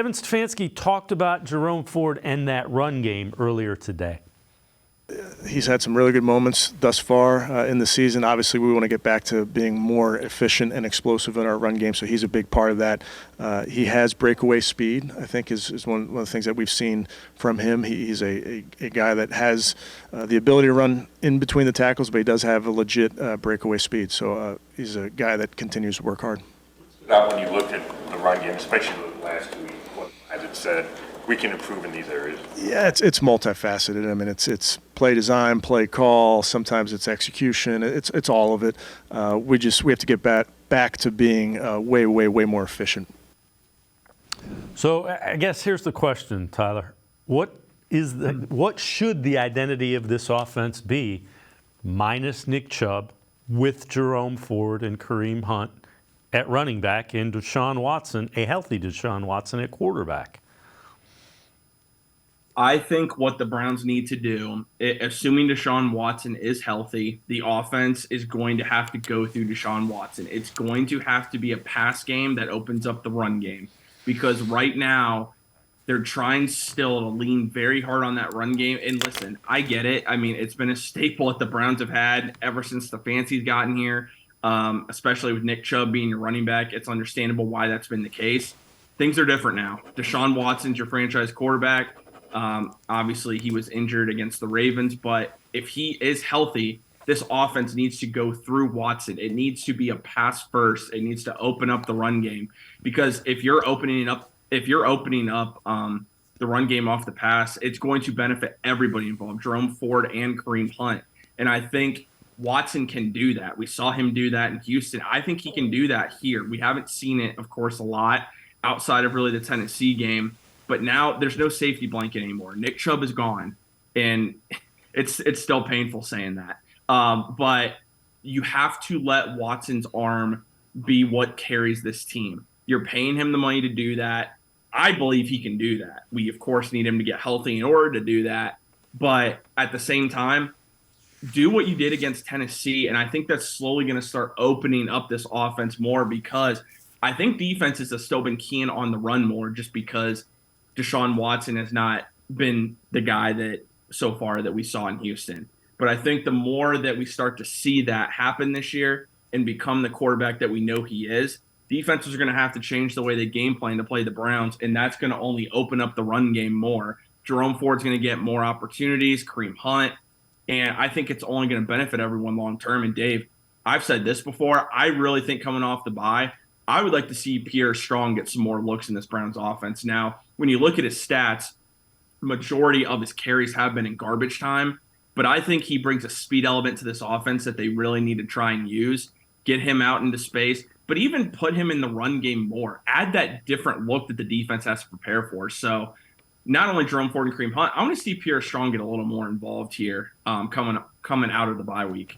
Kevin Stefanski talked about Jerome Ford and that run game earlier today. He's had some really good moments thus far in the season. Obviously, we want to get back to being more efficient and explosive in our run game, so he's a big part of that. He has breakaway speed, I think, is one of the things that we've seen from him. He's a guy that has the ability to run in between the tackles, but he does have a legit breakaway speed. So he's a guy that continues to work hard. Now, when you looked at the run game, especially the last 2 weeks, as it said, we can improve in these areas. Yeah, it's multifaceted. I mean, it's play design, play call. Sometimes it's execution. It's all of it. We have to get back to being way more efficient. So I guess here's the question, Tyler. What should the identity of this offense be, minus Nick Chubb, with Jerome Ford and Kareem Hunt at running back and Deshaun Watson, a healthy Deshaun Watson at quarterback? I think what the Browns need to do, assuming Deshaun Watson is healthy, the offense is going to have to go through Deshaun Watson. It's going to have to be a pass game that opens up the run game, because right now they're trying still to lean very hard on that run game. And listen, I get it. I mean, it's been a staple that the Browns have had ever since Stefanski's gotten here, especially with Nick Chubb being your running back. It's understandable why that's been the case. Things are different now. Deshaun Watson's your franchise quarterback. Obviously, he was injured against the Ravens, but if he is healthy, this offense needs to go through Watson. It needs to be a pass first. It needs to open up the run game, because if you're opening up the run game off the pass, it's going to benefit everybody involved, Jerome Ford and Kareem Hunt. And I think Watson can do that. We saw him do that in Houston. I think he can do that here. We haven't seen it, of course, a lot outside of really the Tennessee game. But now there's no safety blanket anymore. Nick Chubb is gone, and it's still painful saying that. But you have to let Watson's arm be what carries this team. You're paying him the money to do that. I believe he can do that. We, of course, need him to get healthy in order to do that. But at the same time, do what you did against Tennessee, and I think that's slowly going to start opening up this offense more, because I think defenses have still been keen on the run more, just because Deshaun Watson has not been the guy that so far that we saw in Houston. But I think the more that we start to see that happen this year and become the quarterback that we know he is, defenses are going to have to change the way they game plan to play the Browns, and that's going to only open up the run game more. Jerome Ford's going to get more opportunities, Kareem Hunt, and I think it's only going to benefit everyone long term. And Dave, I've said this before, I really think coming off the bye, I would like to see Pierre Strong get some more looks in this Browns offense. Now, when you look at his stats, majority of his carries have been in garbage time, but I think he brings a speed element to this offense that they really need to try and use, get him out into space, but even put him in the run game more, add that different look that the defense has to prepare for. So not only Jerome Ford and Kareem Hunt, I want to see Pierre Strong get a little more involved here coming out of the bye week.